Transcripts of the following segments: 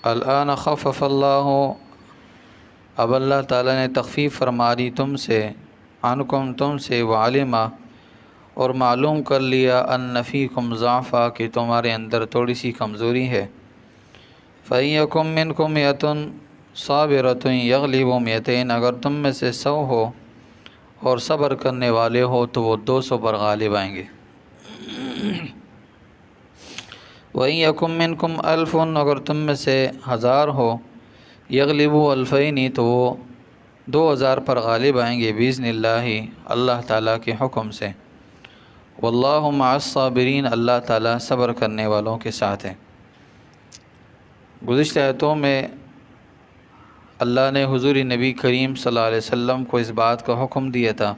الآن خفف اللہ، اب اللہ تعالیٰ نے تخفیف فرما دی تم سے، عنکم تم سے، وعلما اور معلوم کر لیا، ان فیکم ضعفا کہ تمہارے اندر تھوڑی سی کمزوری ہے۔ فَإِن يَكُن مِّنكُم مِّئَةٌ صَابِرَةٌ يَغْلِبُوا مِئَتَيْنِ، اگر تم میں سے 100 ہو اور صبر کرنے والے ہو تو وہ 200 پر غالب آئیں گے۔ وَإِن يَكُن مِّنكُمْ أَلْفٌ، اگر تم میں سے 1000 ہو، يَغْلِبُوا أَلْفَيْنِ تو وہ 2000 پر غالب آئیں گے، بِإِذْنِ اللہ، اللہ تعالیٰ کے حکم سے۔ وَاللَّهُ مَعَ الصَّابِرِينَ، اللہ تعالیٰ صبر کرنے والوں کے ساتھ ہے۔ گزشتہ آیتوں میں اللہ نے حضور نبی کریم صلی اللہ علیہ وسلم کو اس بات کا حکم دیا تھا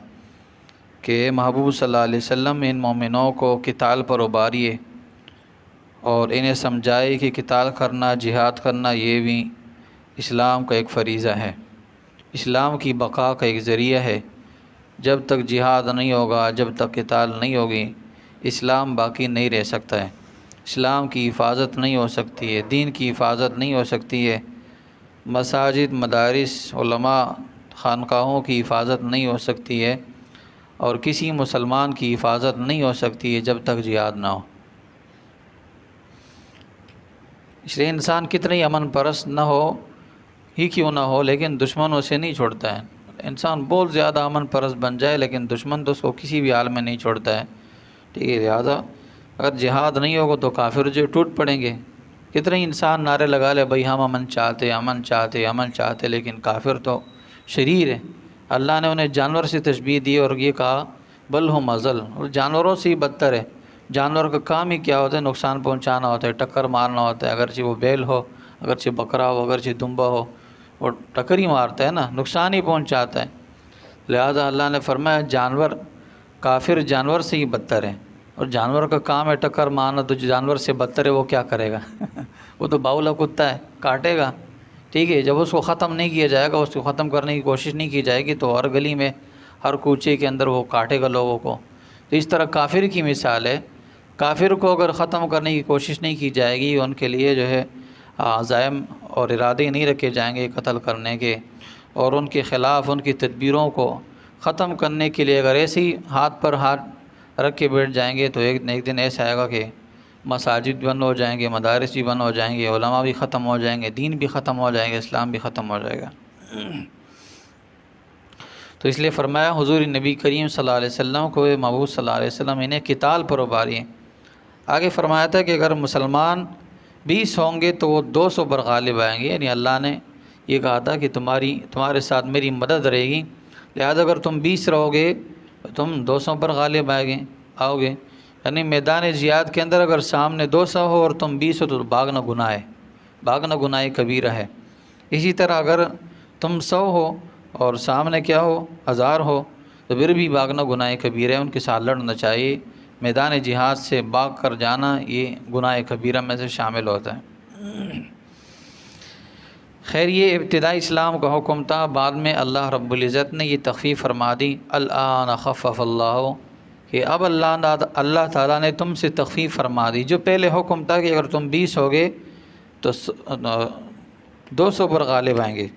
کہ محبوب صلی اللہ علیہ وسلم ان مومنوں کو قتال پر اباریے اور انہیں سمجھائے کہ قتال کرنا، جہاد کرنا یہ بھی اسلام کا ایک فریضہ ہے، اسلام کی بقا کا ایک ذریعہ ہے۔ جب تک جہاد نہیں ہوگا، جب تک قتال نہیں ہوگی، اسلام باقی نہیں رہ سکتا ہے، اسلام کی حفاظت نہیں ہو سکتی ہے، دین کی حفاظت نہیں ہو سکتی ہے، مساجد، مدارس، علماء، خانقاہوں کی حفاظت نہیں ہو سکتی ہے، اور کسی مسلمان کی حفاظت نہیں ہو سکتی ہے جب تک جہاد نہ ہو۔ اس لیے انسان کتنا ہی امن پرست نہ ہو ہی کیوں نہ ہو، لیکن دشمنوں سے نہیں چھوڑتا ہے۔ انسان بہت زیادہ امن پرست بن جائے لیکن دشمن تو اس کو کسی بھی حال میں نہیں چھوڑتا ہے، ٹھیک ہے۔ لہٰذا اگر جہاد نہیں ہوگا تو کافر جو ٹوٹ پڑیں گے۔ کتنے ہی انسان نعرے لگا لے بھائی ہم امن چاہتے، امن چاہتے، امن چاہتے، لیکن کافر تو شریر ہے۔ اللہ نے انہیں جانور سے تشبیہ دی اور یہ کہا بل ہم اضل، اور جانوروں سے ہی بدتر ہے۔ جانور کا کام ہی کیا ہوتا ہے؟ نقصان پہنچانا ہوتا ہے، ٹکر مارنا ہوتا ہے، اگرچہ وہ بیل ہو، اگرچہ بکرا ہو، اگرچہ دمبا ہو، وہ ٹکر ہی مارتا ہے نا، نقصان ہی پہنچاتا ہے۔ لہذا اللہ نے فرمایا جانور، کافر جانور سے ہی بدتر ہے، اور جانور کا کام ہے ٹکر مارنا، تو جو جانور سے بدتر ہے وہ کیا کرے گا؟ وہ تو باولا کتا ہے، کاٹے گا، ٹھیک ہے۔ جب اس کو ختم نہیں کیا جائے گا، اس کو ختم کرنے کی کوشش نہیں کی جائے گی تو ہر گلی میں، ہر کوچے کے اندر وہ کاٹے گا لوگوں کو۔ تو اس طرح کافر کی مثال ہے، کافر کو اگر ختم کرنے کی کوشش نہیں کی جائے گی، ان کے لیے جو ہے عزائم اور ارادے نہیں رکھے جائیں گے قتل کرنے کے، اور ان کے خلاف ان کی تدبیروں کو ختم کرنے کے لیے اگر ایسے ہی ہاتھ پر ہاتھ رکھ کے بیٹھ جائیں گے تو ایک دن ایسا آئے گا کہ مساجد بھی بند ہو جائیں گے، مدارس بھی بند ہو جائیں گے، علماء بھی ختم ہو جائیں گے، دین بھی ختم ہو جائیں گے، اسلام بھی ختم ہو جائے گا۔ تو اس لیے فرمایا حضور نبی کریم صلی اللہ علیہ وسلم کو، محبوب صلی اللہ علیہ وسلم انہیں قتال پر اباریے۔ آگے فرمایا تھا کہ اگر مسلمان 20 ہوں گے تو وہ 200 پر غالب آئیں گے، یعنی اللہ نے یہ کہا تھا کہ تمہارے ساتھ میری مدد رہے گی، لہذا اگر تم 20 رہو گے تو تم 200 پر غالب آؤ گے۔ یعنی میدان جہاد کے اندر اگر سامنے 200 ہو اور تم 20 ہو تو بھاگنا گناہ ہے، بھاگنا گناہ کبیرہ ہے۔ اسی طرح اگر تم 100 ہو اور سامنے کیا ہو 1000 ہو تو پھر بھی بھاگنا گناہ کبیرہ ہے، ان کے ساتھ لڑنا چاہیے۔ میدان جہاد سے بھاگ کر جانا یہ گناہ کبیرہ میں سے شامل ہوتا ہے۔ خیر یہ ابتدائی اسلام کا حکم تھا، بعد میں اللہ رب العزت نے یہ تخفیف فرما دی، الآن خفف اللہ، کہ اب اللہ تعالیٰ نے تم سے تخفیف فرما دی۔ جو پہلے حکم تھا کہ اگر تم 20 ہوگے تو 200 پر غالب آئیں گے،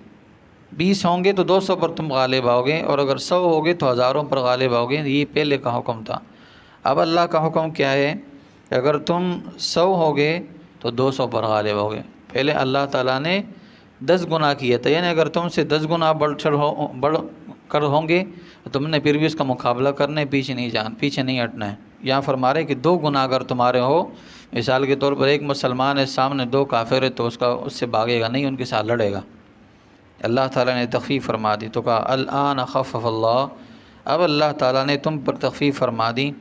20 ہوں گے تو 200 پر تم غالب آؤ گے، اور اگر 100 ہوگے تو ہزاروں پر غالب آؤ گے، یہ پہلے کا حکم تھا۔ اب اللہ کا حکم کیا ہے کہ اگر تم 100 ہوگے تو 200 پر غالب ہوگے۔ پہلے اللہ تعالیٰ نے 10 گنا کیا تھا، یعنی اگر تم سے 10 گنا بڑھ کر ہوں گے تو تم نے پھر بھی اس کا مقابلہ کرنا ہے، پیچھے نہیں ہٹنا ہے۔ یہاں فرما رہے کہ 2 گنا اگر تمہارے ہو، مثال کے طور پر ایک مسلمان ہے، سامنے 2 کافر ہے، تو اس سے بھاگے گا نہیں، ان کے ساتھ لڑے گا۔ اللہ تعالیٰ نے تخفیف فرما دی، تو کہا الآن خفف اللہ، اب اللہ تعالیٰ نے تم پر تخفیف فرما دی۔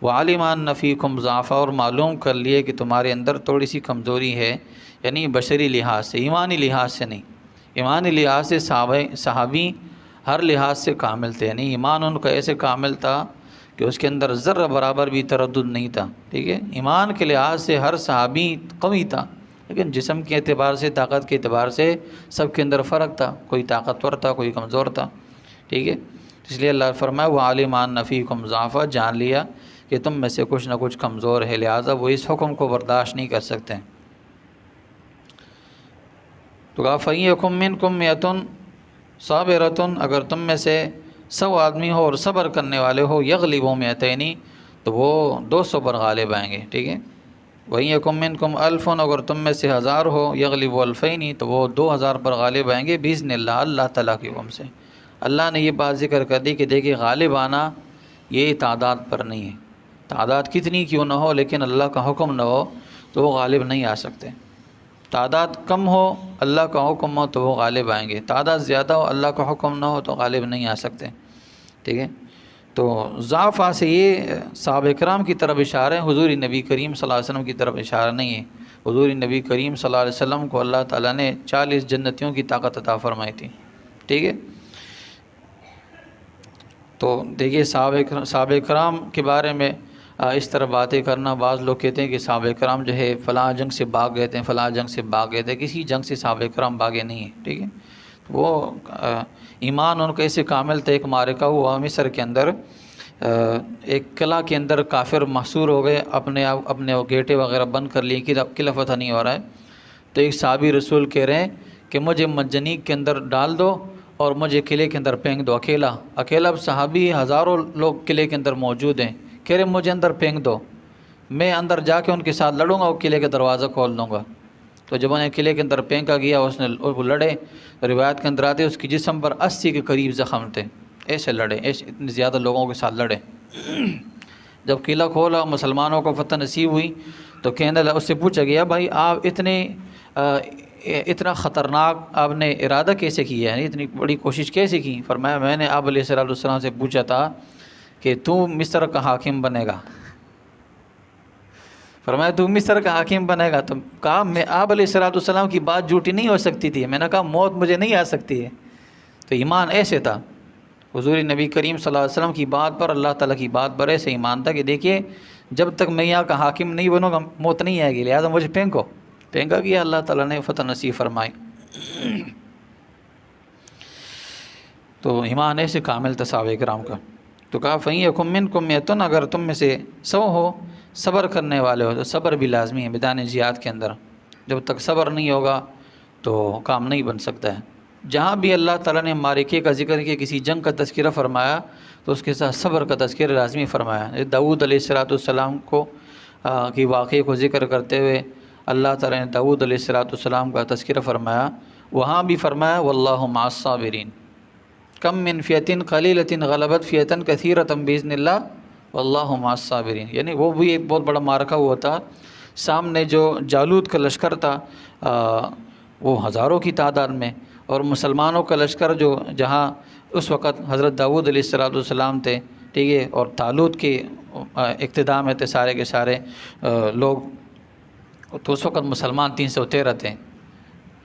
وعلم ان فیکم ضعفا، اور معلوم کر لیے کہ تمہارے اندر تھوڑی سی کمزوری ہے، یعنی بشری لحاظ سے، ایمانی لحاظ سے نہیں۔ ایمانی لحاظ سے صحابی ہر لحاظ سے کامل تھے، یعنی ایمان ان کا ایسے کامل تھا کہ اس کے اندر ذرہ برابر بھی تردد نہیں تھا، ٹھیک ہے۔ ایمان کے لحاظ سے ہر صحابی قوی تھا، لیکن جسم کے اعتبار سے، طاقت کے اعتبار سے سب کے اندر فرق تھا، کوئی طاقتور تھا، کوئی کمزور تھا، ٹھیک ہے۔ اس لیے اللہ فرمایا وعلم ان فیکم ضعفا، جان لیا کہ تم میں سے کچھ نہ کچھ کمزور ہے، لہٰذا وہ اس حکم کو برداشت نہیں کر سکتے۔ تو کہا فَإِن مِّنكُم مِّئَةٌ صَابِرَةٌ، اگر تم میں سے 100 آدمی ہو اور صبر کرنے والے ہو، یغلبوا مئتین، تو وہ 200 پر غالب آئیں گے، ٹھیک ہے۔ وَإِن يَكُن مِّنكُمْ أَلْفٌ، اگر تم میں سے 1000 ہو، یغلبوا الفین، تو وہ 2000 پر غالب آئیں گے بإذن اللہ، اللہ تعالیٰ کے حکم سے۔ اللہ نے یہ بات ذکر کر دی کہ دیکھیے غالب آنا یہ تعداد پر نہیں ہے، تعداد کتنی کیوں نہ ہو لیکن اللہ کا حکم نہ ہو تو وہ غالب نہیں آ سکتے۔ تعداد کم ہو، اللہ کا حکم ہو تو وہ غالب آئیں گے، تعداد زیادہ ہو، اللہ کا حکم نہ ہو تو غالب نہیں آ سکتے، ٹھیک ہے۔ تو ضعفاء سے یہ صحابہ کرام کی طرف اشارہ ہے، حضور نبی کریم صلی اللہ علیہ وسلم کی طرف اشارہ نہیں ہے۔ حضور نبی کریم صلی اللہ علیہ وسلم کو اللہ تعالیٰ نے 40 جنتیوں کی طاقت عطا فرمائی تھی، ٹھیک ہے۔ تو دیکھیے صحابہ کرام کے بارے میں اس طرح باتیں کرنا، بعض لوگ کہتے ہیں کہ صحابہ کرام جو ہے فلاں جنگ سے بھاگ گئے تھے، فلاں جنگ سے بھاگ گئے تھے، کسی جنگ سے صحابہ کرام بھاگے نہیں ہیں، ٹھیک ہے۔ وہ ایمان ان کا ایسے کامل تھا، ایک معرکہ ہوا مصر کے اندر، ایک قلعہ کے اندر کافر محصور ہو گئے، اپنے گیٹیں وغیرہ بند کر لیے کہ اب قلعہ فتح نہیں ہو رہا ہے۔ تو ایک صحابی رسول کہہ رہے ہیں کہ مجھے منجنیق کے اندر ڈال دو اور مجھے قلعے کے اندر پھینک دو، اکیلا اب صحابی ہزاروں لوگ قلعے کے اندر موجود ہیں، کہہ رہے مجھے اندر پھینک دو، میں اندر جا کے ان کے ساتھ لڑوں گا، وہ قلعے کا دروازہ کھول دوں گا۔ تو جب انہیں قلعے کے اندر پھینکا گیا، وہ لڑے، روایت کے اندر آتے اس کی جسم پر 80 کے قریب زخم تھے، ایسے لڑے، ایسے اتنے زیادہ لوگوں کے ساتھ لڑے۔ جب قلعہ کھولا، مسلمانوں کو فتح نصیب ہوئی، تو کہنے لگا، اس سے پوچھا گیا بھائی آپ اتنا خطرناک آپ نے ارادہ کیسے کیا ہے، اتنی بڑی کوشش کیسے کی؟ فرمایا میں نے آپ علیہ السلام سے پوچھا تھا کہ تو مصر کا حاکم بنے گا، فرمایا تو مصر کا حاکم بنے گا، تو کہا میں آپ علیہ السلام کی بات جھوٹی نہیں ہو سکتی تھی، میں نے کہا موت مجھے نہیں آ سکتی ہے۔ تو ایمان ایسے تھا حضور نبی کریم صلی اللہ علیہ وسلم کی بات پر، اللہ تعالیٰ کی بات پر ایسے ایمان تھا کہ دیکھیے جب تک میں یہاں کا حاکم نہیں بنوں گا موت نہیں آئے گی، لہٰذا مجھے پھینکا گیا، اللہ تعالیٰ نے فتح نصیب فرمائی۔ تو ایمان ایسے کامل تھا صحابہ کرام کا۔ تو کہا فَإِن يَكُن مِّنكُم مِّئَةٌ، اگر تم میں سے 100 ہو صبر کرنے والے ہو، تو صبر بھی لازمی ہے میدان جہاد کے اندر، جب تک صبر نہیں ہوگا تو کام نہیں بن سکتا ہے۔ جہاں بھی اللہ تعالیٰ نے معرکے کا ذکر کیا، کسی جنگ کا تذکرہ فرمایا تو اس کے ساتھ صبر کا تذکرہ لازمی فرمایا۔ داؤد علیہ السلام کو کی واقعے کو ذکر کرتے ہوئے اللہ تعالیٰ نے داؤد علیہ السلام کا تذکرہ فرمایا، وہاں بھی فرمایا واللہ مع الصابرین، کم من فئۃ قلیلۃ غلبت فئۃ کثیرۃ باذن اللہ واللہ مع الصابرین، یعنی وہ بھی ایک بہت بڑا معرکہ ہوا تھا۔ سامنے جو جالوت کا لشکر تھا وہ ہزاروں کی تعداد میں، اور مسلمانوں کا لشکر جہاں اس وقت حضرت داؤد علیہ السلام تھے، ٹھیک ہے، اور طالوت کے اقتداء میں تھے سارے کے سارے لوگ، تو اس وقت مسلمان 313 تھے۔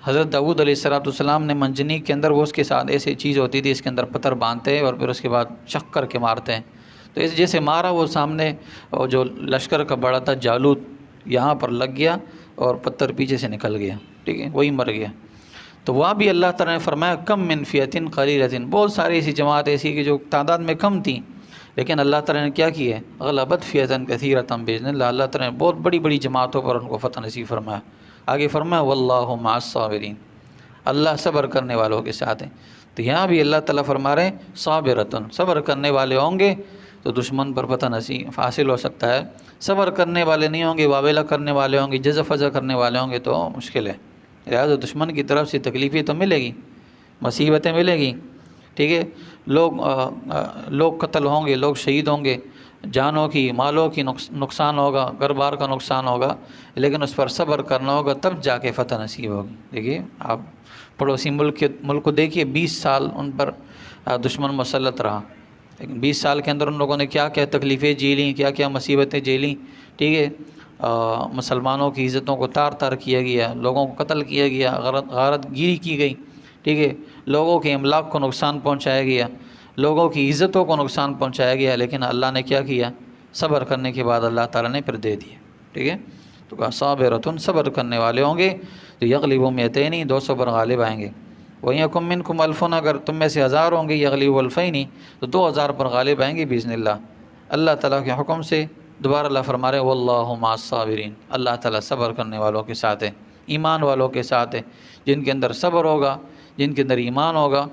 حضرت داؤد علیہ السلام نے منجنیق کے اندر، وہ اس کے ساتھ ایسی چیز ہوتی تھی، اس کے اندر پتھر باندھتے ہیں اور پھر اس کے بعد شق کر کے مارتے ہیں، تو اس جیسے مارا، وہ سامنے جو لشکر کا بڑا تھا جالوت یہاں پر لگ گیا اور پتھر پیچھے سے نکل گیا، ٹھیک ہے، وہی مر گیا۔ تو وہاں بھی اللہ تعالیٰ نے فرمایا کم من فئۃ قلیلۃ، بہت ساری ایسی جماعت ایسی کہ جو تعداد میں کم تھیں، لیکن اللہ تعالیٰ نے کیا کیا ہے، غلبت فئۃ کثیرۃ باذن اللہ، اللہ تعالیٰ نے بہت بڑی بڑی جماعتوں پر ان کو فتح نصیب فرمایا۔ آگے فرمایا واللہ مع الصابرین، اللہ صبر کرنے والوں کے ساتھ ہیں۔ تو یہاں بھی اللہ تعالیٰ فرما رہے ہیں صابرۃ، صبر کرنے والے ہوں گے تو دشمن پر فتح نصیب حاصل ہو سکتا ہے، صبر کرنے والے نہیں ہوں گے، واویلا کرنے والے ہوں گے، جزع فزع کرنے والے ہوں گے تو مشکل ہے، لہٰذا دشمن کی طرف سے تکلیفیں تو ملے گی، مصیبتیں ملے گی، ٹھیک ہے، لوگ قتل ہوں گے، لوگ شہید ہوں گے، جانوں کی مالوں کی نقصان ہوگا، گھر بار کا نقصان ہوگا، لیکن اس پر صبر کرنا ہوگا، تب جا کے فتح نصیب ہوگی۔ دیکھیے آپ پڑوسی ملک کو دیکھیے، 20 سال ان پر دشمن مسلط رہا، لیکن 20 سال کے اندر ان لوگوں نے کیا کیا تکلیفیں جھیلیں، کیا کیا مصیبتیں جھیلیں، ٹھیک ہے، مسلمانوں کی عزتوں کو تار تار کیا گیا، لوگوں کو قتل کیا گیا، غارت گیری کی گئی، ٹھیک ہے، لوگوں کے املاک کو نقصان پہنچایا گیا، لوگوں کی عزتوں کو نقصان پہنچایا گیا، لیکن اللہ نے کیا کیا، صبر کرنے کے بعد اللہ تعالیٰ نے پھر دے دیا، ٹھیک ہے۔ تو کہا صابرۃ، صبر کرنے والے ہوں گے تو یغلبوا مئتین، 200 پر غالب آئیں گے۔ وَإِن يَكُن مِّنكُمْ أَلْفٌ، اگر تم میں سے 1000 ہوں گے، یغلبوا الفین، تو 2000 پر غالب آئیں گے باذن اللہ، اللہ تعالیٰ کے حکم سے۔ دوبارہ اللہ فرما رہے واللہ مع الصابرین، اللہ تعالیٰ صبر کرنے والوں کے ساتھ ہے۔ ایمان والوں کے ساتھ ہے، جن کے اندر صبر ہوگا، جن کے اندر ایمان ہوگا،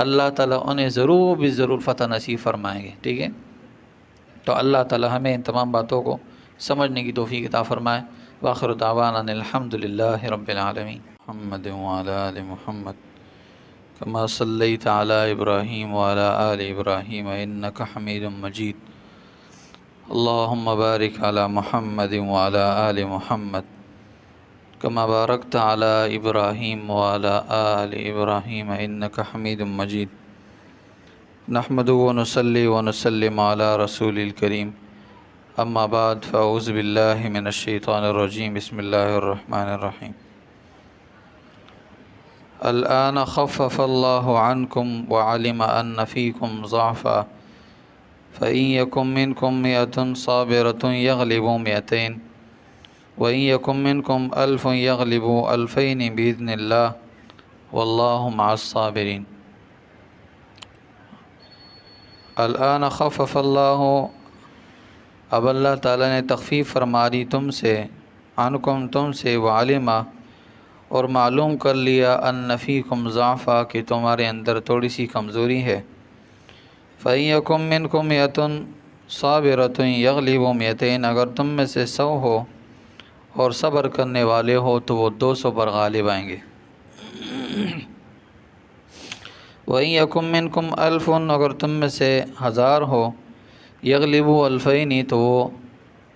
اللہ تعالیٰ انہیں ضرور بھی ضرور فتح نصیب فرمائیں گے، ٹھیک ہے۔ تو اللہ تعالیٰ ہمیں ان تمام باتوں کو سمجھنے کی توفیق عطا فرمائے۔ وآخر دعوانا الحمد للہ رب العالمین۔ محمد وعلی آل محمد کما صلیت علی ابراہیم وعلی آل ابراہیم انک حمید مجید۔ اللہم بارک علی محمد وعلی آل محمد کما بارکت علی ابراہیم وعلی آل ابراہیم انک حمید مجید۔ نحمدہ ونصلی ونسلم علی رسول الکریم، اما بعد فاعوذ باللہ من الشیطان الرجیم، بسم اللہ الرحمن الرحیم۔ الآن خفف اللہ عنکم وعلم ان فیکم ضعفا فإن یکن منکم مئة صابرة یغلبوا مئتین وإن یکن منکم ألف یغلبوا ألفین بإذن اللہ واللہ مع الصابرین۔ الآن خفف اللہ، اب اللہ تعالیٰ نے تخفیف فرما دی تم سے، عنکم تم سے، وعلما اور معلوم کر لیا، ان فیکم ضعفا کہ تمہارے اندر تھوڑی سی کمزوری ہے۔ فإن یکن منکم مئة صابرة یغلبوا مئتین، اگر تم میں سے 100 ہو اور صبر کرنے والے ہو تو وہ 200 پر غالب آئیں گے۔ وإن یکن منکم ألف، اگر تم میں سے 1000 ہو، یغلبوا ألفین تو وہ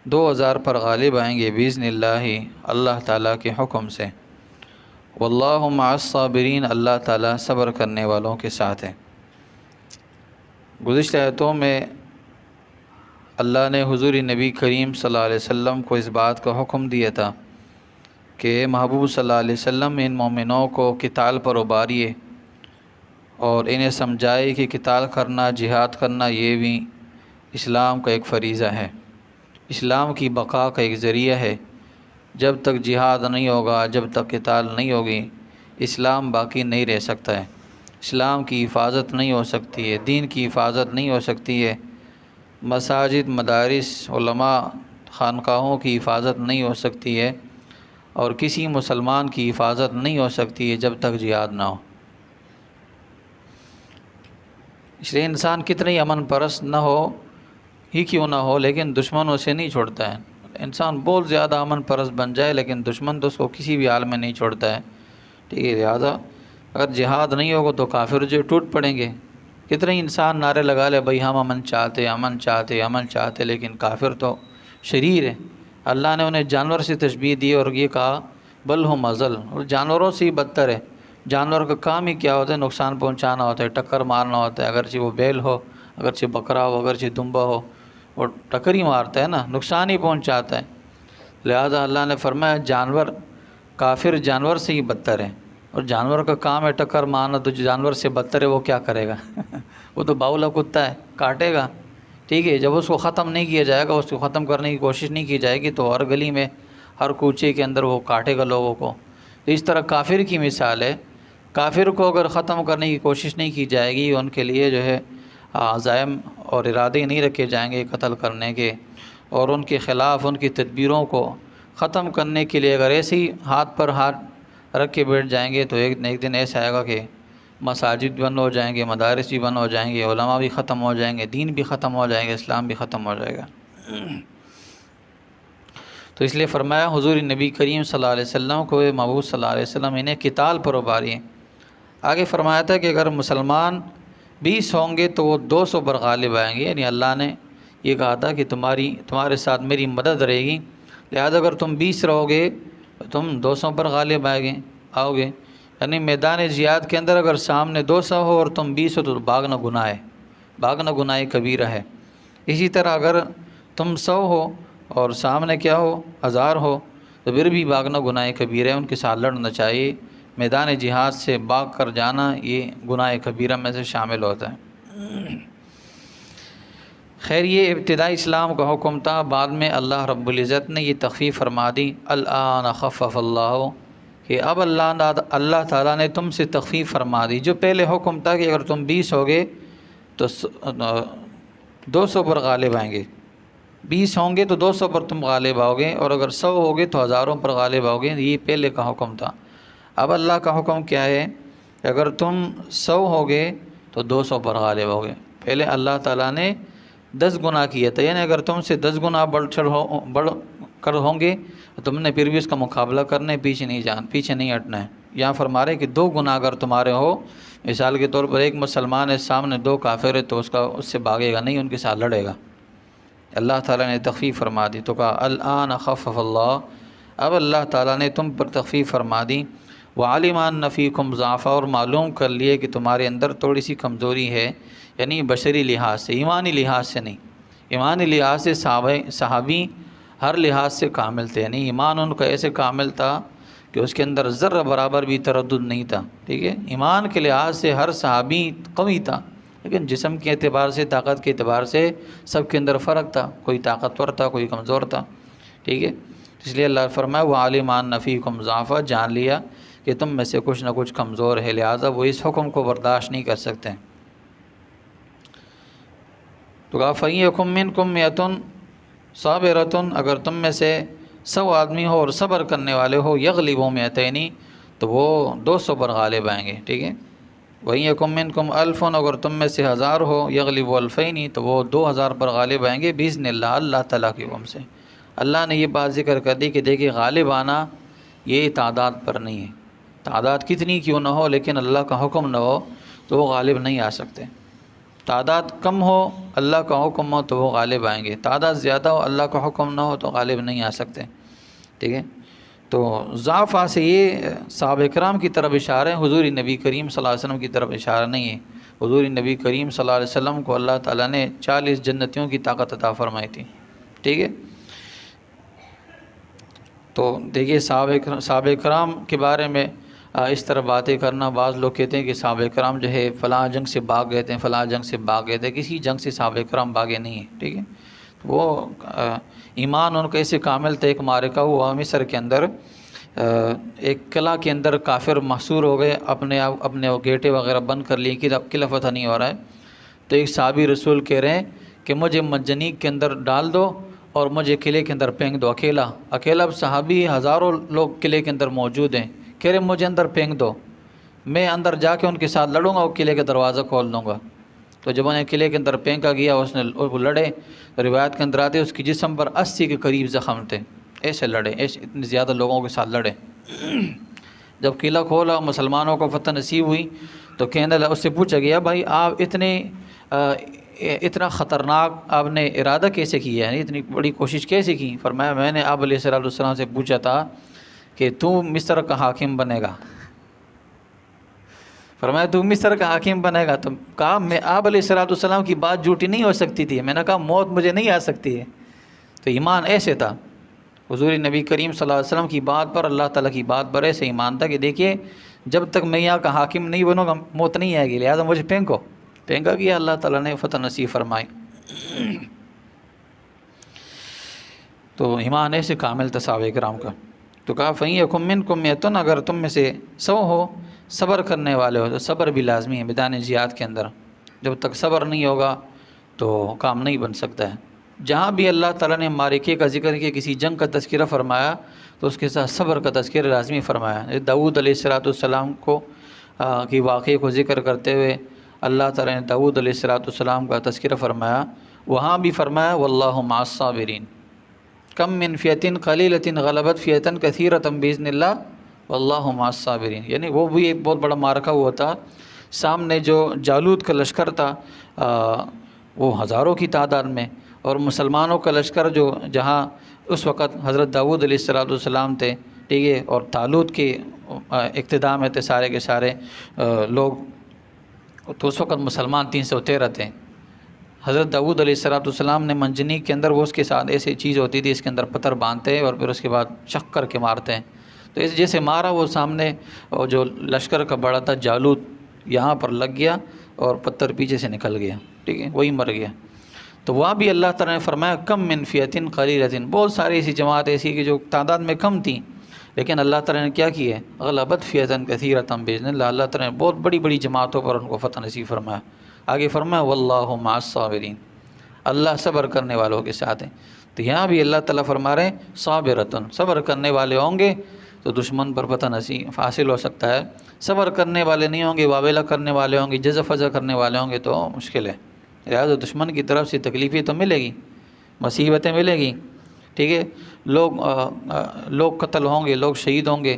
2000 پر غالب آئیں گے، بإذن اللہ اللہ تعالیٰ کے حکم سے۔ واللہ مع الصابرین، اللہ تعالیٰ صبر کرنے والوں کے ساتھ ہے۔ گزشتہ آیتوں میں اللہ نے حضور نبی کریم صلی اللہ علیہ وسلم کو اس بات کا حکم دیا تھا کہ محبوب صلی اللہ علیہ وسلم ان مومنوں کو قتال پر اباریے اور انہیں سمجھائے کہ قتال کرنا، جہاد کرنا یہ بھی اسلام کا ایک فریضہ ہے، اسلام کی بقا کا ایک ذریعہ ہے۔ جب تک جہاد نہیں ہوگا، جب تک قتال نہیں ہوگی، اسلام باقی نہیں رہ سکتا ہے، اسلام کی حفاظت نہیں ہو سکتی ہے، دین کی حفاظت نہیں ہو سکتی ہے، مساجد، مدارس، علماء، خانقاہوں کی حفاظت نہیں ہو سکتی ہے، اور کسی مسلمان کی حفاظت نہیں ہو سکتی ہے جب تک جہاد نہ ہو۔ اس لیے انسان کتنے ہی امن پرست نہ ہو ہی کیوں نہ ہو، لیکن دشمنوں سے نہیں چھوڑتا ہے۔ انسان بہت زیادہ امن پرست بن جائے لیکن دشمن تو اس کو کسی بھی حال میں نہیں چھوڑتا ہے، ٹھیک ہے۔ لہٰذا اگر جہاد نہیں ہوگا تو کافر جو ٹوٹ پڑیں گے۔ کتنے ہی انسان نعرے لگا لے بھائی ہم امن چاہتے، امن چاہتے، امن چاہتے، لیکن کافر تو شریر ہے۔ اللہ نے انہیں جانور سے تشبیہ دی اور یہ کہا بل ہم ازل، اور جانوروں سے ہی بدتر ہے۔ جانور کا کام ہی کیا ہوتا ہے؟ نقصان پہنچانا ہوتا ہے، ٹکر مارنا ہوتا ہے، اگرچہ وہ بیل ہو، اگرچہ بکرا ہو، اگرچہ دمبا ہو، اور ٹکر ہی مارتا ہے نا، نقصان ہی پہنچاتا ہے۔ لہذا اللہ نے فرمایا جانور، کافر جانور سے ہی بدتر ہے، اور جانور کا کام ہے ٹکر مارنا، تو جو جانور سے بدتر ہے وہ کیا کرے گا؟ وہ تو باولا کتا ہے، کاٹے گا، ٹھیک ہے۔ جب اس کو ختم نہیں کیا جائے گا، اس کو ختم کرنے کی کوشش نہیں کی جائے گی تو ہر گلی میں، ہر کوچے کے اندر وہ کاٹے گا لوگوں کو۔ تو اس طرح کافر کی مثال ہے، کافر کو اگر ختم کرنے کی کوشش نہیں کی جائے گی، ان کے لیے جو ہے عزائم اور ارادے نہیں رکھے جائیں گے قتل کرنے کے، اور ان کے خلاف ان کی تدبیروں کو ختم کرنے کے لیے اگر ایسے ہی ہاتھ پر ہاتھ رکھ کے بیٹھ جائیں گے تو ایک دن ایسا آئے گا کہ مساجد بھی بند ہو جائیں گے، مدارس بھی بند ہو جائیں گے، علماء بھی ختم ہو جائیں گے، دین بھی ختم ہو جائیں گے، اسلام بھی ختم ہو جائے گا۔ تو اس لیے فرمایا حضور نبی کریم صلی اللہ علیہ وسلم کو، محبوب صلی اللہ علیہ وسلم انہیں قتال پر اباریے۔ آگے فرمایا تھا کہ اگر مسلمان 20 ہوں گے تو وہ 200 پر غالب آئیں گے، یعنی اللہ نے یہ کہا تھا کہ تمہارے ساتھ میری مدد رہے گی، لہذا اگر تم 20 رہو گے تو تم 200 پر غالب آؤ گے۔ یعنی میدان جہاد کے اندر اگر سامنے 200 ہو اور تم 20 ہو تو بھاگنا گناہ ہے، بھاگنا گناہ کبیرہ ہے۔ اسی طرح اگر تم 100 ہو اور سامنے کیا ہو 1000 ہو تو پھر بھی بھاگنا گناہ کبیرہ ہے، ان کے ساتھ لڑنا چاہیے۔ میدان جہاد سے بھاگ کر جانا یہ گناہ کبیرہ میں سے شامل ہوتا ہے۔ خیر یہ ابتدائی اسلام کا حکم تھا، بعد میں اللہ رب العزت نے یہ تخفیف فرما دی، الآن خفف اللہ، کہ اب اللہ تعالیٰ نے تم سے تخفیف فرما دی۔ جو پہلے حکم تھا کہ اگر تم 20 ہوگے تو 200 پر غالب آئیں گے، 20 ہوں گے تو 200 پر تم غالب آؤ گے، اور اگر 100 ہوگے تو ہزاروں پر غالب آؤ گے۔ یہ پہلے کا حکم تھا۔ اب اللہ کا حکم کیا ہے کہ اگر تم 100 ہوگے تو 200 پر غالب ہوگے۔ پہلے اللہ تعالیٰ نے 10 گنا کیا تھا، یعنی اگر تم سے 10 گنا بڑھ کر ہوں گے تو تم نے پھر بھی اس کا مقابلہ کرنا ہے، پیچھے نہیں ہٹنا ہے۔ یہاں فرما رہے کہ 2 گناہ اگر تمہارے ہو، مثال کے طور پر ایک مسلمان ہے، سامنے 2 کافر ہے، تو اس سے بھاگے گا نہیں، ان کے ساتھ لڑے گا۔ اللہ تعالیٰ نے تخفیف فرما دی، تو کہا الآن خفف اللہ، اب اللہ تعالیٰ نے تم پر تخفیف فرما دی۔ وعلم ان فیکم ضعفا، اور معلوم کر لیے کہ تمہارے اندر تھوڑی سی کمزوری ہے، یعنی بشری لحاظ سے، ایمانی لحاظ سے نہیں۔ ایمانی لحاظ سے صحابی ہر لحاظ سے کامل تھے، یعنی ایمان ان کا ایسے کامل تھا کہ اس کے اندر ذرہ برابر بھی تردد نہیں تھا، ٹھیک ہے۔ ایمان کے لحاظ سے ہر صحابی قوی تھا، لیکن جسم کے اعتبار سے، طاقت کے اعتبار سے سب کے اندر فرق تھا، کوئی طاقتور تھا، کوئی کمزور تھا، ٹھیک ہے۔ اس لیے اللہ فرمایا وَعَلِمَ أَنَّ فِيكُمْ ضَعْفًا، جان لیا کہ تم میں سے کچھ نہ کچھ کمزور ہے، لہٰذا وہ اس حکم کو برداشت نہیں کر سکتے۔ تو کہا فَإِن يَكُن مِّنكُم مِّائَةٌ صَابِرَةٌ، اگر تم میں سے 100 آدمی ہو اور صبر کرنے والے ہو، يَغْلِبُوا مِائَتَيْنِ، تو وہ 200 پر غالب آئیں گے، ٹھیک ہے۔ وَإِن يَكُن مِّنكُمْ أَلْفٌ، اگر تم میں سے 1000 ہو، يَغْلِبُوا أَلْفَيْنِ، تو وہ 2000 پر غالب آئیں گے، بِإِذْنِ اللَّهِ، اللہ تعالیٰ کے حکم سے۔ اللہ نے یہ بات ذکر کر دی کہ دیکھیے غالب آنا یہ تعداد پر نہیں ہے، تعداد کتنی کیوں نہ ہو، لیکن اللہ کا حکم نہ ہو تو وہ غالب نہیں آ سکتے۔ تعداد کم ہو، اللہ کا حکم ہو تو وہ غالب آئیں گے، تعداد زیادہ ہو، اللہ کا حکم نہ ہو تو غالب نہیں آ سکتے، ٹھیک ہے۔ تو ضعفا سے یہ صحابہ کرام کی طرف اشارہ ہے، حضور نبی کریم صلی اللہ علیہ وسلم کی طرف اشارہ نہیں ہے۔ حضور نبی کریم صلی اللہ علیہ وسلم کو اللہ تعالیٰ نے 40 جنتیوں کی طاقت عطا فرمائی تھی، ٹھیک ہے۔ تو دیکھیے صحابہ کرام کے بارے میں اس طرح باتیں کرنا، بعض لوگ کہتے ہیں کہ صحابہ کرام جو ہے فلاں جنگ سے بھاگ گئے تھے، فلاں جنگ سے بھاگ گئے تھے، کسی جنگ سے صحابہ کرام بھاگے نہیں ہیں، ٹھیک ہے۔ وہ ایمان ان کا ایسے کامل تھا، ایک معرکہ ہوا مصر کے اندر، ایک قلعہ کے اندر کافر محصور ہو گئے، اپنے گیٹے وغیرہ بند کر لیے کہ اب قلعہ فتح نہیں ہو رہا ہے، تو ایک صحابی رسول کہہ رہے ہیں کہ مجھے منجنیق کے اندر ڈال دو اور مجھے قلعے کے اندر پھینک دو، اکیلا۔ اب صحابی ہزاروں لوگ قلعے کے اندر موجود ہیں، کہہ رہے مجھے اندر پھینک دو، میں اندر جا کے ان کے ساتھ لڑوں گا اور قلعے کا دروازہ کھول دوں گا۔ تو جب انہیں قلعے کے اندر پھینکا گیا، اس نے وہ لڑے، روایت کے اندر آتے اس کی جسم پر 80 کے قریب زخم تھے، ایسے لڑے، ایسے اتنے زیادہ لوگوں کے ساتھ لڑے۔ جب قلعہ کھولا، مسلمانوں کو فتح نصیب ہوئی، تو کہنے لگا، اس سے پوچھا گیا بھائی آپ اتنا خطرناک آپ نے ارادہ کیسے کیا ہے، اتنی بڑی کوشش کیسے کی؟ فرمایا میں نے آپ علیہ السلام سے پوچھا تھا کہ تو مصر کا حاکم بنے گا، فرمایا تو مصر کا حاکم بنے گا، تو کہا میں آپ علیہ السلام کی بات جھوٹی نہیں ہو سکتی تھی، میں نے کہا موت مجھے نہیں آ سکتی ہے۔ تو ایمان ایسے تھا، حضور نبی کریم صلی اللہ علیہ وسلم کی بات پر، اللہ تعالیٰ کی بات پر ایسے ایمان تھا کہ دیکھیے جب تک میں یہاں کا حاکم نہیں بنوں گا موت نہیں آئے گی، لہٰذا مجھے پھینکا گیا، اللہ تعالیٰ نے فتح نصیب فرمائی۔ تو ایمان ایسے کامل تھا صحابہ کرام کا۔ تو کہا فَإِن يَكُن مِّنكُم مِّائَةٌ، اگر تم میں سے 100 ہو، صبر کرنے والے ہو، تو صبر بھی لازمی ہے میدان جہاد کے اندر، جب تک صبر نہیں ہوگا تو کام نہیں بن سکتا ہے۔ جہاں بھی اللہ تعالیٰ نے معرکے کا ذکر کیا، کسی جنگ کا تذکرہ فرمایا، تو اس کے ساتھ صبر کا تذکرہ لازمی فرمایا۔ داؤد علیہ السلام کو کی واقعے کو ذکر کرتے ہوئے اللہ تعالیٰ نے داؤد علیہ السلام کا تذکرہ فرمایا، وہاں بھی فرمایا واللہ مع الصابرین، کم من فئۃ قلیلۃ غلبت فئۃ کثیرۃ باذن اللہ واللہ مع الصابرین، یعنی وہ بھی ایک بہت بڑا معرکہ ہوا تھا، سامنے جو جالوت کا لشکر تھا وہ ہزاروں کی تعداد میں، اور مسلمانوں کا لشکر جہاں اس وقت حضرت داؤد علیہ السلام تھے، ٹھیک ہے، اور طالوت کے اقتداء میں تھے سارے کے سارے لوگ، تو اس وقت مسلمان 313 تھے۔ حضرت داؤد علیہ السلام نے منجنیق کے اندر، وہ اس کے ساتھ ایسی چیز ہوتی تھی، اس کے اندر پتھر باندھتے ہیں اور پھر اس کے بعد شق کر کے مارتے ہیں، تو اس جیسے مارا، وہ سامنے جو لشکر کا بڑا تھا جالوت یہاں پر لگ گیا اور پتھر پیچھے سے نکل گیا، ٹھیک ہے، وہی مر گیا۔ تو وہاں بھی اللہ تعالیٰ نے فرمایا کم من فئۃ قلیلۃ، بہت ساری ایسی جماعت ایسی کہ جو تعداد میں کم تھیں، لیکن اللہ تعالیٰ نے کیا کیا ہے، غلبت فئۃ کثیرۃ باذن اللہ، اللہ تعالیٰ نے بہت بڑی بڑی جماعتوں پر ان کو فتح نصیب فرمایا۔ آگے فرمایا واللہ مع الصابرین، اللہ صبر کرنے والوں کے ساتھ ہے۔ تو یہاں بھی اللہ تعالیٰ فرما رہے ہیں صابرتن، صبر کرنے والے ہوں گے تو دشمن پر فتح نصیب حاصل ہو سکتا ہے. صبر کرنے والے نہیں ہوں گے، واویلا کرنے والے ہوں گے، جزع فضع کرنے والے ہوں گے تو مشکل ہے. لہٰذا دشمن کی طرف سے تکلیفیں تو ملے گی، مصیبتیں ملے گی، ٹھیک ہے. لوگ قتل ہوں گے، لوگ شہید ہوں گے،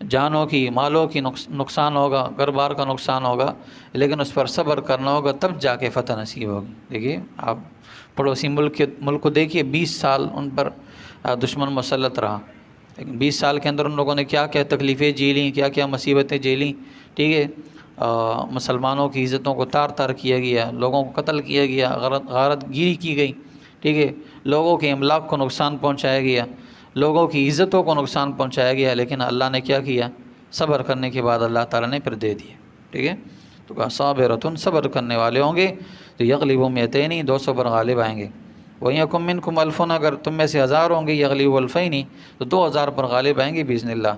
جانوں کی مالوں کی نقصان ہوگا، گھر بار کا نقصان ہوگا، لیکن اس پر صبر کرنا ہوگا تب جا کے فتح نصیب ہوگی. دیکھیے آپ پڑوسی ملک کو دیکھیے، 20 سال ان پر دشمن مسلط رہا، لیکن 20 سال کے اندر ان لوگوں نے کیا کیا تکلیفیں جھیلیں، کیا کیا مصیبتیں جھیلیں، ٹھیک ہے. مسلمانوں کی عزتوں کو تار تار کیا گیا، لوگوں کو قتل کیا گیا، غارت گیری کی گئی، ٹھیک ہے. لوگوں کے املاک کو نقصان پہنچایا گیا، لوگوں کی عزتوں کو نقصان پہنچایا گیا، لیکن اللہ نے کیا کیا؟ صبر کرنے کے بعد اللہ تعالیٰ نے پھر دے دیے، ٹھیک ہے. تو کہا صابرۃ، صبر کرنے والے ہوں گے تو یغلبوا مئتین، 200 پر غالب آئیں گے. وَإِن يَكُن مِّنكُمْ أَلْفٌ، اگر تم میں سے 1000 ہوں گے یغلبوا ألفین، تو 2000 پر غالب آئیں گے باذن اللہ،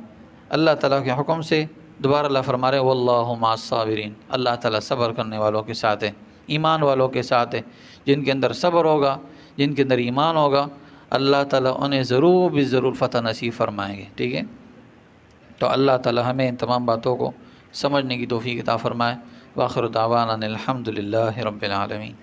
اللہ تعالیٰ کے حکم سے. دوبارہ اللہ فرما رہے واللہ مع الصابرین، اللہ تعالیٰ صبر کرنے والوں کے ساتھ ہے، ایمان والوں کے ساتھ ہے. جن کے اندر صبر ہوگا، جن کے اندر ایمان ہوگا، اللہ تعالیٰ انہیں ضرور فتح نصیب فرمائیں گے، ٹھیک ہے. تو اللہ تعالیٰ ہمیں ان تمام باتوں کو سمجھنے کی توفیق عطا فرمائے. وآخر دعوانا الحمد للہ رب العالمین.